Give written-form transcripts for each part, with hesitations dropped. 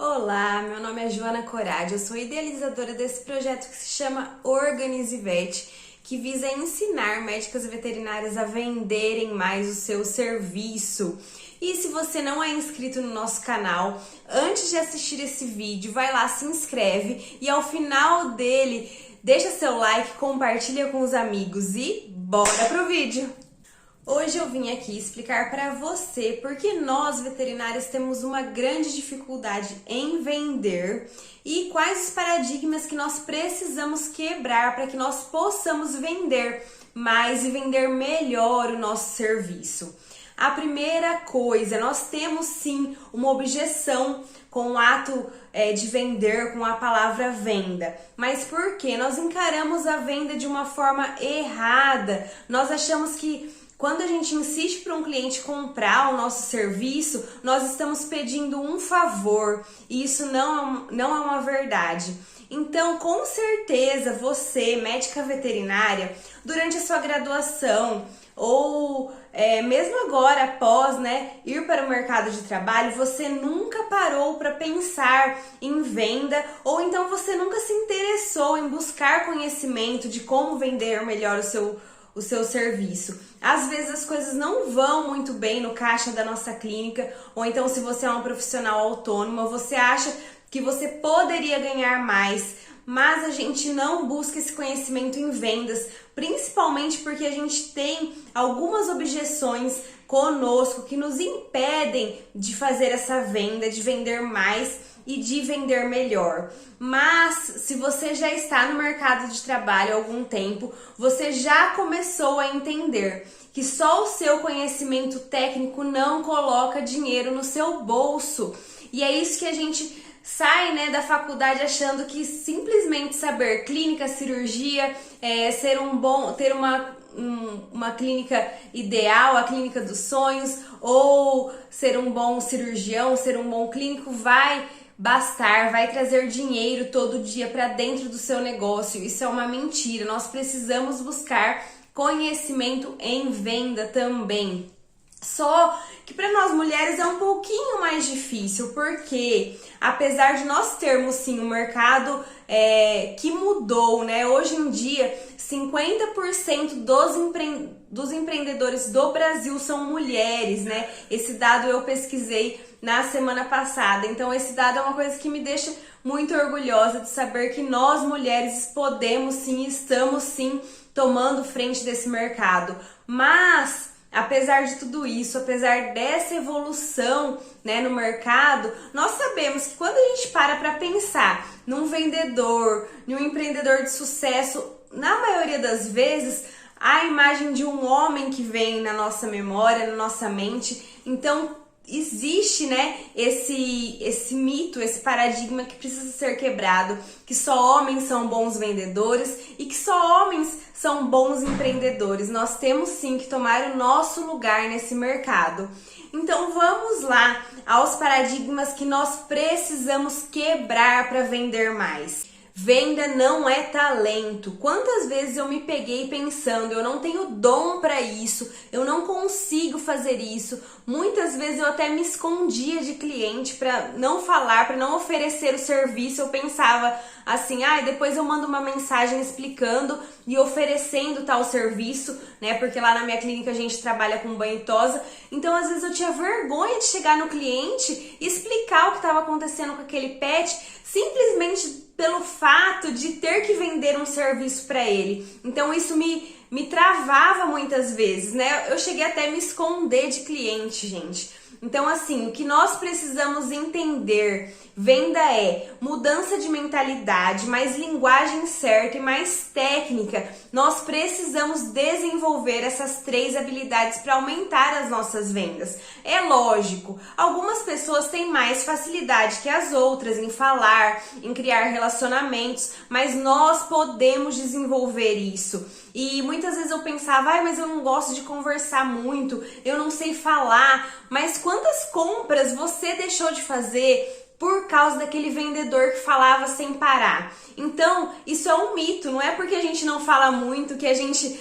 Olá, meu nome é Joana Corade, eu sou idealizadora desse projeto que se chama Organize Vet, que visa ensinar médicas veterinárias a venderem mais o seu serviço. E se você não é inscrito no nosso canal, antes de assistir esse vídeo, vai lá, se inscreve e ao final dele, deixa seu like, compartilha com os amigos e bora pro vídeo! Hoje eu vim aqui explicar para você por que nós veterinários temos uma grande dificuldade em vender e quais os paradigmas que nós precisamos quebrar para que nós possamos vender mais e vender melhor o nosso serviço. A primeira coisa, nós temos sim uma objeção com o ato de vender, com a palavra venda. Mas por quê? Nós encaramos a venda de uma forma errada. Nós achamos que quando a gente insiste para um cliente comprar o nosso serviço, nós estamos pedindo um favor e isso não é uma verdade. Então, com certeza, você, médica veterinária, durante a sua graduação ou mesmo agora após ir para o mercado de trabalho, você nunca parou para pensar em venda ou então você nunca se interessou em buscar conhecimento de como vender melhor o seu serviço. Às vezes as coisas não vão muito bem no caixa da nossa clínica, ou então se você é uma profissional autônoma, você acha que você poderia ganhar mais, mas a gente não busca esse conhecimento em vendas, principalmente porque a gente tem algumas objeções conosco que nos impedem de fazer essa venda, de vender mais e de vender melhor. Mas se você já está no mercado de trabalho há algum tempo, você já começou a entender que só o seu conhecimento técnico não coloca dinheiro no seu bolso. E é isso que a gente sai da faculdade achando que simplesmente saber clínica, cirurgia, ter uma clínica ideal, a clínica dos sonhos, ou ser um bom cirurgião, ser um bom clínico vai bastar, vai trazer dinheiro todo dia para dentro do seu negócio. Isso é uma mentira. Nós precisamos buscar conhecimento em venda também. Só que para nós mulheres é um pouquinho mais difícil, porque apesar de nós termos sim um mercado que mudou, hoje em dia 50% dos empreendedores do Brasil são mulheres, Esse dado eu pesquisei na semana passada, então esse dado é uma coisa que me deixa muito orgulhosa de saber que nós mulheres podemos sim, estamos sim tomando frente desse mercado. Mas apesar de tudo isso, apesar dessa evolução no mercado, nós sabemos que quando a gente para pensar num vendedor, num empreendedor de sucesso, na maioria das vezes, a imagem de um homem que vem na nossa memória, na nossa mente. Então, existe esse mito, esse paradigma que precisa ser quebrado, que só homens são bons vendedores e que só homens são bons empreendedores. Nós temos sim que tomar o nosso lugar nesse mercado. Então vamos lá aos paradigmas que nós precisamos quebrar para vender mais. Venda não é talento. Quantas vezes eu me peguei pensando, eu não tenho dom para isso, eu não consigo fazer isso. Muitas vezes eu até me escondia de cliente para não falar, para não oferecer o serviço. Eu pensava assim, depois eu mando uma mensagem explicando e oferecendo tal serviço, Porque lá na minha clínica a gente trabalha com banho e tosa. Então às vezes eu tinha vergonha de chegar no cliente e explicar o que estava acontecendo com aquele pet, simplesmente pelo fato de ter que vender um serviço para ele. Então isso me travava muitas vezes, Eu cheguei até a me esconder de cliente, gente. Então assim, o que nós precisamos entender, venda é mudança de mentalidade, mais linguagem certa e mais técnica. Nós precisamos desenvolver essas 3 habilidades para aumentar as nossas vendas. É lógico, algumas pessoas têm mais facilidade que as outras em falar, em criar relacionamentos, mas nós podemos desenvolver isso. E muitas vezes eu pensava, mas eu não gosto de conversar muito, eu não sei falar, mas quantas compras você deixou de fazer por causa daquele vendedor que falava sem parar. Então, isso é um mito, não é porque a gente não fala muito, que a gente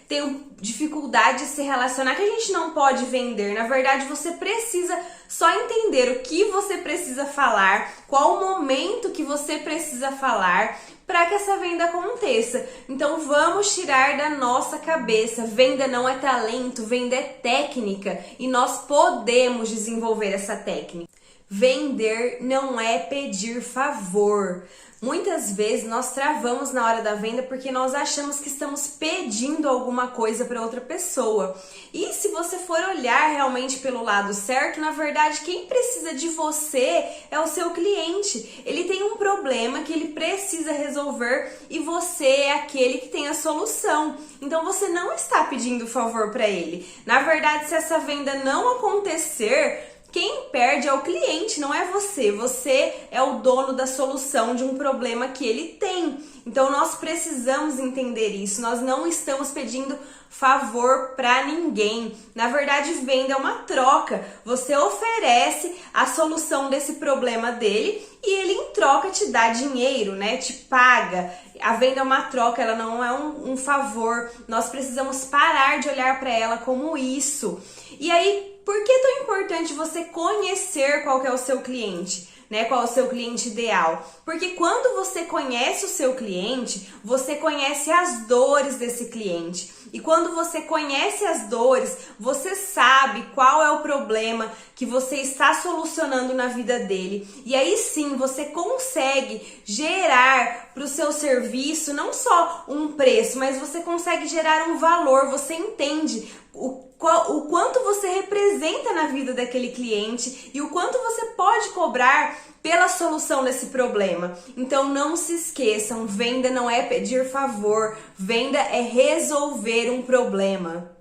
tem dificuldade de se relacionar, que a gente não pode vender. Na verdade, você precisa só entender o que você precisa falar, qual o momento que você precisa falar, para que essa venda aconteça. Então vamos tirar da nossa cabeça, venda não é talento, venda é técnica e nós podemos desenvolver essa técnica. Vender não é pedir favor. Muitas vezes nós travamos na hora da venda porque nós achamos que estamos pedindo alguma coisa para outra pessoa. E se você for olhar realmente pelo lado certo, na verdade quem precisa de você é o seu cliente. Ele tem um problema que ele precisa resolver e você é aquele que tem a solução. Então você não está pedindo favor para ele. Na verdade, se essa venda não acontecer, quem perde é o cliente, não é você. Você é o dono da solução de um problema que ele tem. Então nós precisamos entender isso. Nós não estamos pedindo favor para ninguém. Na verdade, venda é uma troca. Você oferece a solução desse problema dele e ele em troca te dá dinheiro, né? Te paga. A venda é uma troca, ela não é um favor. Nós precisamos parar de olhar para ela como isso. E aí, por que é tão importante você conhecer qual que é o seu cliente, né? Qual é o seu cliente ideal? Porque quando você conhece o seu cliente, você conhece as dores desse cliente. E quando você conhece as dores, você sabe qual é o problema que você está solucionando na vida dele. E aí sim, você consegue gerar para o seu serviço não só um preço, mas você consegue gerar um valor. Você entende o quanto você representa na vida daquele cliente e o quanto você pode cobrar pela solução desse problema. Então não se esqueçam, venda não é pedir favor, venda é resolver um problema.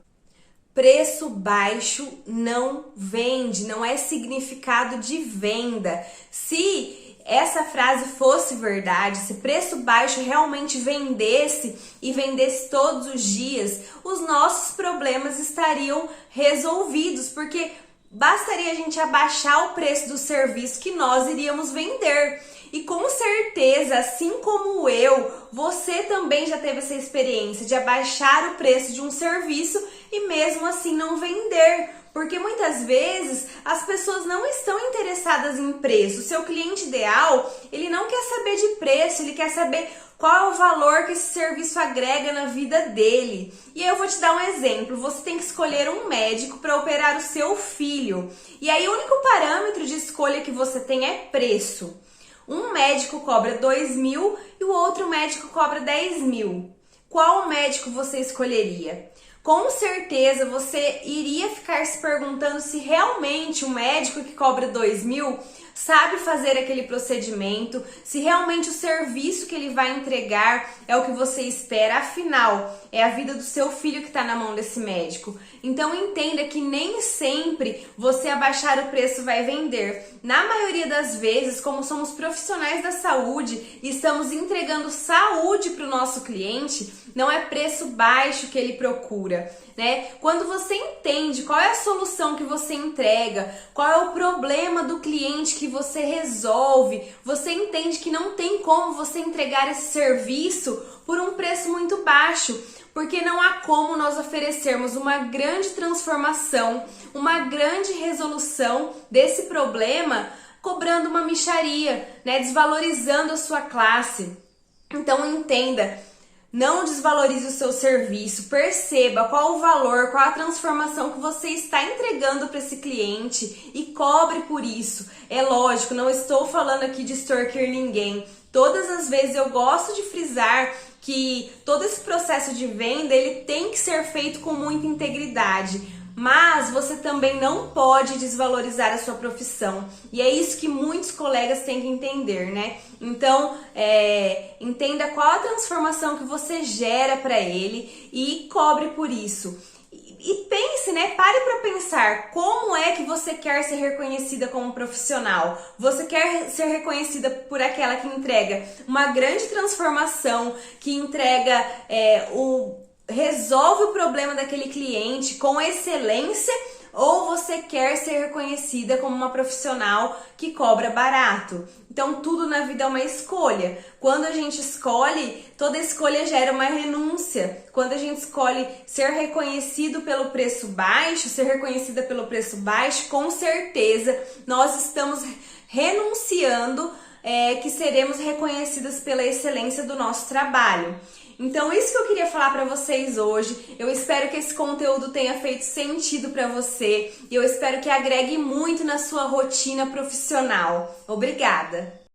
Preço baixo não vende, não é significado de venda. Se essa frase fosse verdade, se preço baixo realmente vendesse e vendesse todos os dias, os nossos problemas estariam resolvidos, porque bastaria a gente abaixar o preço do serviço que nós iríamos vender. E com certeza, assim como eu, você também já teve essa experiência de abaixar o preço de um serviço e mesmo assim não vender. Porque muitas vezes as pessoas não estão interessadas em preço. O seu cliente ideal, ele não quer saber de preço, ele quer saber qual é o valor que esse serviço agrega na vida dele. E aí eu vou te dar um exemplo. Você tem que escolher um médico para operar o seu filho. E aí o único parâmetro de escolha que você tem é preço. Um médico cobra 2.000 e o outro médico cobra 10.000. Qual médico você escolheria? Com certeza você iria ficar se perguntando se realmente o médico que cobra 2.000 sabe fazer aquele procedimento, se realmente o serviço que ele vai entregar é o que você espera. Afinal, é a vida do seu filho que está na mão desse médico. Então entenda que nem sempre você abaixar o preço vai vender. Na maioria das vezes, como somos profissionais da saúde e estamos entregando saúde para o nosso cliente, não é preço baixo que ele procura, né? Quando você entende qual é a solução que você entrega, qual é o problema do cliente que você resolve, você entende que não tem como você entregar esse serviço por um preço muito baixo, porque não há como nós oferecermos uma grande transformação, uma grande resolução desse problema cobrando uma mixaria, né? Desvalorizando a sua classe. Então entenda, não desvalorize o seu serviço, perceba qual o valor, qual a transformação que você está entregando para esse cliente e cobre por isso. É lógico, não estou falando aqui de extorquir ninguém. Todas as vezes eu gosto de frisar que todo esse processo de venda ele tem que ser feito com muita integridade. Mas você também não pode desvalorizar a sua profissão. E é isso que muitos colegas têm que entender, né? Então, entenda qual a transformação que você gera para ele e cobre por isso. E pense, né? Pare para pensar como é que você quer ser reconhecida como profissional. Você quer ser reconhecida por aquela que entrega uma grande transformação, que entrega resolve o problema daquele cliente com excelência, ou você quer ser reconhecida como uma profissional que cobra barato. Então tudo na vida é uma escolha. Quando a gente escolhe, toda escolha gera uma renúncia. Quando a gente escolhe ser reconhecido pelo preço baixo, ser reconhecida pelo preço baixo, com certeza nós estamos renunciando que seremos reconhecidas pela excelência do nosso trabalho. Então, isso que eu queria falar para vocês hoje. Eu espero que esse conteúdo tenha feito sentido para você e eu espero que agregue muito na sua rotina profissional. Obrigada!